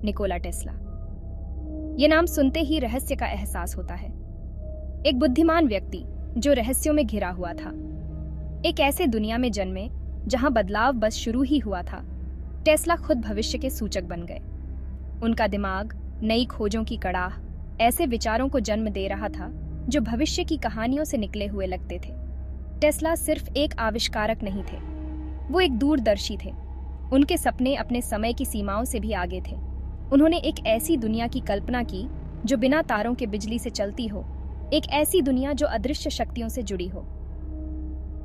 Nikola Tesla. ये नाम सुनते ही रहस्य का एहसास होता है। एक बुद्धिमान व्यक्ति जो रहस्यों में घिरा हुआ था, एक ऐसे दुनिया में जन्मे जहां बदलाव बस शुरू ही हुआ था। टेस्ला खुद भविष्य के सूचक बन गए। उनका दिमाग नई खोजों की कड़ाह ऐसे विचारों को जन्म दे रहा था जो भविष्य की कहानियों से निकले हुए लगते थे। टेस्ला सिर्फ एक आविष्कारक नहीं थे, वो एक दूरदर्शी थे। उनके सपने अपने समय की सीमाओं से भी आगे थे। उन्होंने एक ऐसी दुनिया की कल्पना की जो बिना तारों के बिजली से चलती हो, एक ऐसी दुनिया जो अदृश्य शक्तियों से जुड़ी हो।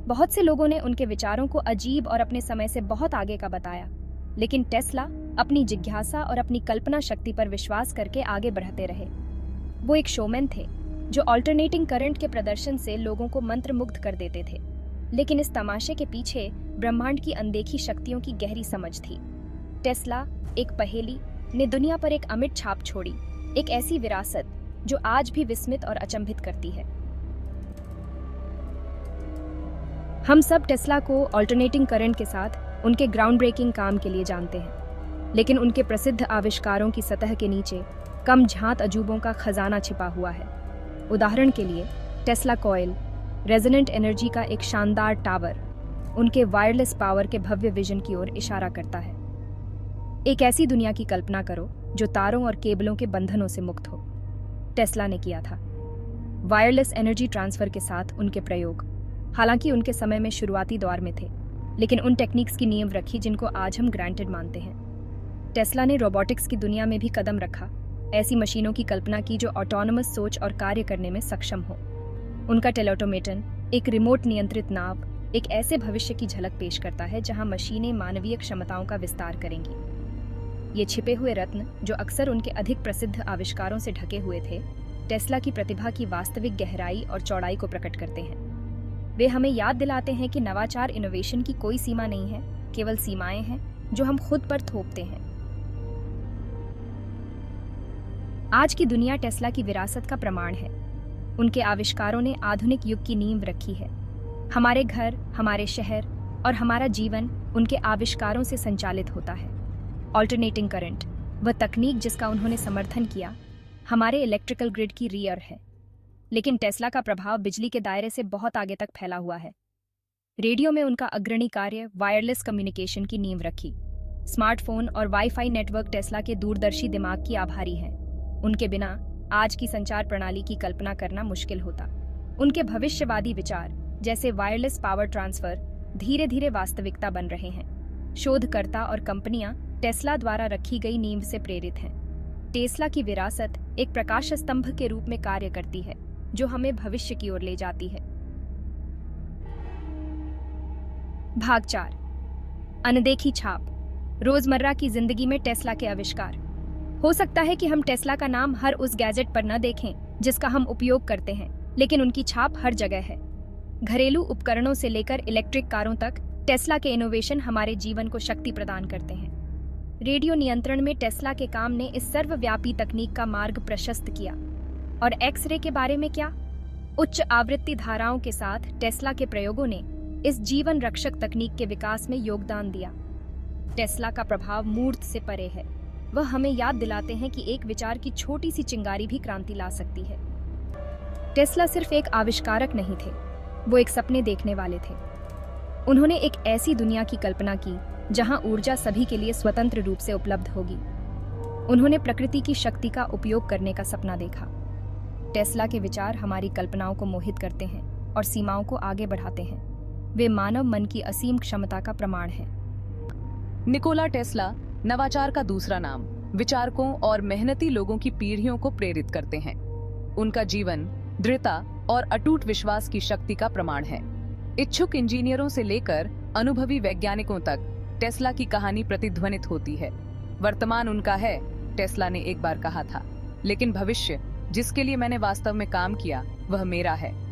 बहुत से लोगों ने उनके विचारों को अजीब और अपने समय से बहुत आगे का बताया, लेकिन टेस्ला अपनी जिज्ञासा और अपनी कल्पना शक्ति पर विश्वास करके आगे बढ़ते रहे। वो एक शोमैन थे जो अल्टरनेटिंग करंट के प्रदर्शन से लोगों को मंत्रमुग्ध कर देते थे, लेकिन इस तमाशे के पीछे ब्रह्मांड की अनदेखी शक्तियों की गहरी समझ थी। टेस्ला एक पहेली ने दुनिया पर एक अमिट छाप छोड़ी, एक ऐसी विरासत जो आज भी विस्मित और अचंभित करती है। हम सब टेस्ला को अल्टरनेटिंग करंट के साथ उनके ग्राउंड ब्रेकिंग काम के लिए जानते हैं, लेकिन उनके प्रसिद्ध आविष्कारों की सतह के नीचे कम झांत अजूबों का खजाना छिपा हुआ है। उदाहरण के लिए टेस्ला कॉइल, रेजोनेंट एनर्जी का एक शानदार टावर, उनके वायरलेस पावर के भव्य विजन की ओर इशारा करता है। एक ऐसी दुनिया की कल्पना करो जो तारों और केबलों के बंधनों से मुक्त हो। टेस्ला ने किया था। वायरलेस एनर्जी ट्रांसफर के साथ उनके प्रयोग हालांकि उनके समय में शुरुआती दौर में थे, लेकिन उन टेक्निक्स की नींव रखी जिनको आज हम ग्रांटेड मानते हैं। टेस्ला ने रोबोटिक्स की दुनिया में भी कदम रखा, ऐसी मशीनों की कल्पना की जो ऑटोनोमस सोच और कार्य करने में सक्षम हो। उनका टेलेऑटोमेटन, एक रिमोट नियंत्रित नाव, एक ऐसे भविष्य की झलक पेश करता है जहां मशीनें मानवीय क्षमताओं का विस्तार करेंगी। ये छिपे हुए रत्न जो अक्सर उनके अधिक प्रसिद्ध आविष्कारों से ढके हुए थे, टेस्ला की प्रतिभा की वास्तविक गहराई और चौड़ाई को प्रकट करते हैं। वे हमें याद दिलाते हैं कि नवाचार इनोवेशन की कोई सीमा नहीं है, केवल सीमाएं हैं जो हम खुद पर थोपते हैं। आज की दुनिया टेस्ला की विरासत का प्रमाण है। उनके आविष्कारों ने आधुनिक युग की नींव रखी है। हमारे घर, हमारे शहर और हमारा जीवन उनके आविष्कारों से संचालित होता है। अल्टरनेटिंग करंट, वह तकनीक जिसका उन्होंने समर्थन किया, हमारे इलेक्ट्रिकल ग्रिड की रीढ़ है। लेकिन टेस्ला का प्रभाव बिजली के दायरे से बहुत आगे तक फैला हुआ है। रेडियो में उनका अग्रणी कार्य वायरलेस कम्युनिकेशन की नींव रखी। स्मार्टफोन और वाईफाई नेटवर्क टेस्ला के दूरदर्शी दिमाग की आभारी हैं। उनके बिना आज की संचार प्रणाली की कल्पना करना मुश्किल होता। उनके भविष्यवादी विचार जैसे वायरलेस पावर ट्रांसफर धीरे धीरे वास्तविकता बन रहे हैं। शोधकर्ता और कंपनियां टेस्ला द्वारा रखी गई नींव से प्रेरित हैं। टेस्ला की विरासत एक प्रकाश स्तंभ के रूप में कार्य करती है जो हमें भविष्य की ओर ले जाती है। भाग 4, अनदेखी छाप। रोजमर्रा की जिंदगी में टेस्ला के आविष्कार। हो सकता है कि हम टेस्ला का नाम हर उस गैजेट पर न देखें जिसका हम उपयोग करते हैं, लेकिन उनकी छाप हर जगह है। घरेलू उपकरणों से लेकर इलेक्ट्रिक कारों तक टेस्ला के इनोवेशन हमारे जीवन को शक्ति प्रदान करते हैं। रेडियो नियंत्रण में टेस्ला के काम ने इस सर्वव्यापी तकनीक का मार्ग प्रशस्त किया। और एक्स-रे के बारे में क्या? उच्च आवृत्ति धाराओं के साथ टेस्ला के प्रयोगों ने इस जीवन रक्षक तकनीक के विकास में योगदान दिया। टेस्ला का प्रभाव मूर्त से परे है। वह हमें याद दिलाते हैं कि एक विचार की छोटी सी चिंगारी भी क्रांति ला सकती है। टेस्ला सिर्फ एक आविष्कारक नहीं थे, वो एक सपने देखने वाले थे। उन्होंने एक ऐसी दुनिया की कल्पना की जहां ऊर्जा सभी के लिए स्वतंत्र रूप से उपलब्ध होगी। उन्होंने प्रकृति की शक्ति का उपयोग करने का सपना देखा। टेस्ला के विचार हमारी कल्पनाओं को मोहित करते हैं और सीमाओं को आगे बढ़ाते हैं। वे मानव मन की असीम क्षमता का प्रमाण हैं। निकोला टेस्ला नवाचार का दूसरा नाम, विचारकों और मेहनती लोगों की पीढ़ियों को प्रेरित करते हैं। उनका जीवन दृढ़ता और अटूट विश्वास की शक्ति का प्रमाण है। इच्छुक इंजीनियरों से लेकर अनुभवी वैज्ञानिकों तक टेस्ला की कहानी प्रतिध्वनित होती है। वर्तमान उनका है। टेस्ला ने एक बार कहा था, लेकिन भविष्य जिसके लिए मैंने वास्तव में काम किया वह मेरा है।